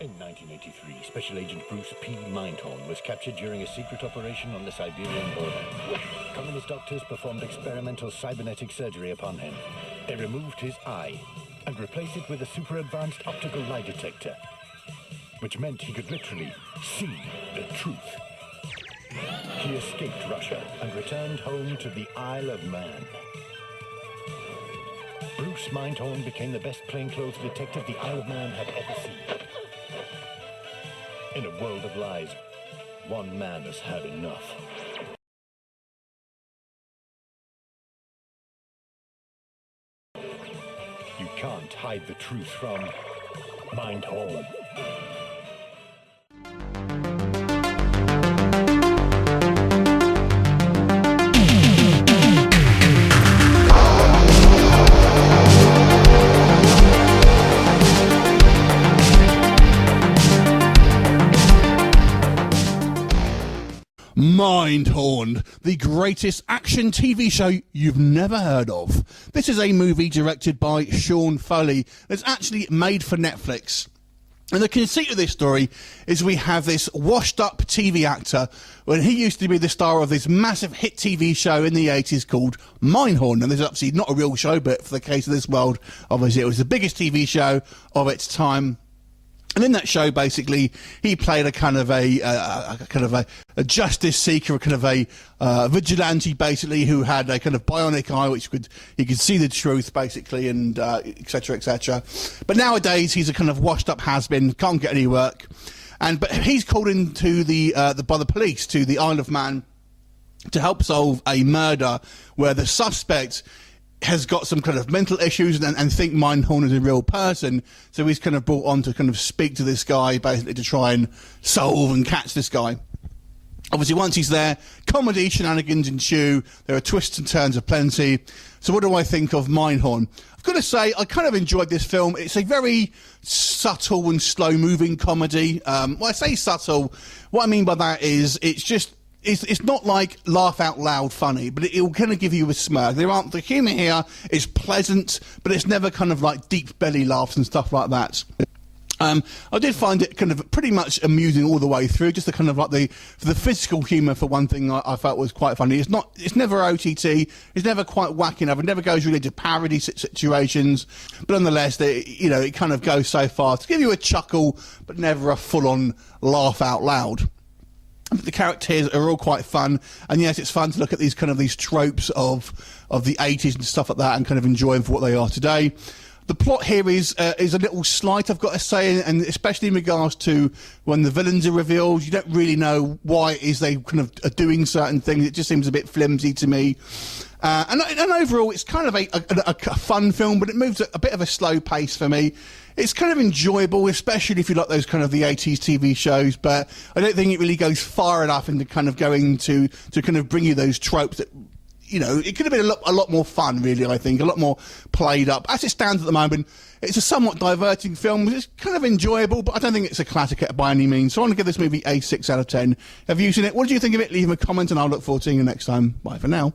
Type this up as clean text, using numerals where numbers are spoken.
In 1983, Special Agent Bruce P. Mindhorn was captured during a secret operation on the Siberian border. Communist doctors performed experimental cybernetic surgery upon him. They removed his eye and replaced it with a super-advanced optical lie detector, which meant he could literally see the truth. He escaped Russia and returned home to the Isle of Man. Bruce Mindhorn became the best plainclothes detective the Isle of Man had ever seen. In a world of lies, one man has had enough. You can't hide the truth from Mindhorn. Mindhorn, the greatest action TV show you've never heard of. This is a movie directed by Sean Foley that's actually made for Netflix. And the conceit of this story is we have this washed-up TV actor when he used to be the star of this massive hit TV show in the 80s called Mindhorn. And this is obviously not a real show, but for the case of this world, obviously it was the biggest TV show of its time. And in that show, basically, he played a kind of a justice seeker, a kind of a vigilante, basically, who had a kind of bionic eye, which he could see the truth, basically, and etc. etc. But nowadays, he's a kind of washed-up has-been, can't get any work, but he's called into by the police to the Isle of Man to help solve a murder where the suspect has got some kind of mental issues and think Mindhorn is a real person, so he's kind of brought on to kind of speak to this guy, basically to try and solve and catch this guy. Obviously, once he's there, comedy shenanigans ensue. There are twists and turns aplenty. So what do I think of Mindhorn? I've got to say, I kind of enjoyed this film. It's a very subtle and slow-moving comedy. Well, I say subtle. What I mean by that is it's not like laugh out loud funny, but it will kind of give you a smirk. The humour here is pleasant, but it's never kind of like deep belly laughs and stuff like that. I did find it kind of pretty much amusing all the way through. Just the kind of like the physical humour, for one thing, I felt was quite funny. It's never OTT. It's never quite wacky enough. It never goes really to parody situations. But nonetheless, it kind of goes so far to give you a chuckle, but never a full-on laugh out loud. The characters are all quite fun, and yes, it's fun to look at these tropes of the 80s and stuff like that, and kind of enjoy them for what they are today. The plot here is a little slight, I've got to say, and especially in regards to when the villains are revealed, you don't really know why it is they kind of are doing certain things. It just seems a bit flimsy to me. And overall, it's kind of a fun film, but it moves at a bit of a slow pace for me. It's kind of enjoyable, especially if you like those kind of the 80s TV shows, but I don't think it really goes far enough into kind of going to kind of bring you those tropes that, it could have been a lot more fun, really, I think, a lot more played up. As it stands at the moment, it's a somewhat diverting film. It's kind of enjoyable, but I don't think it's a classic by any means. So I want to give this movie a 6 out of 10. Have you seen it? What did you think of it? Leave a comment, and I'll look forward to seeing you next time. Bye for now.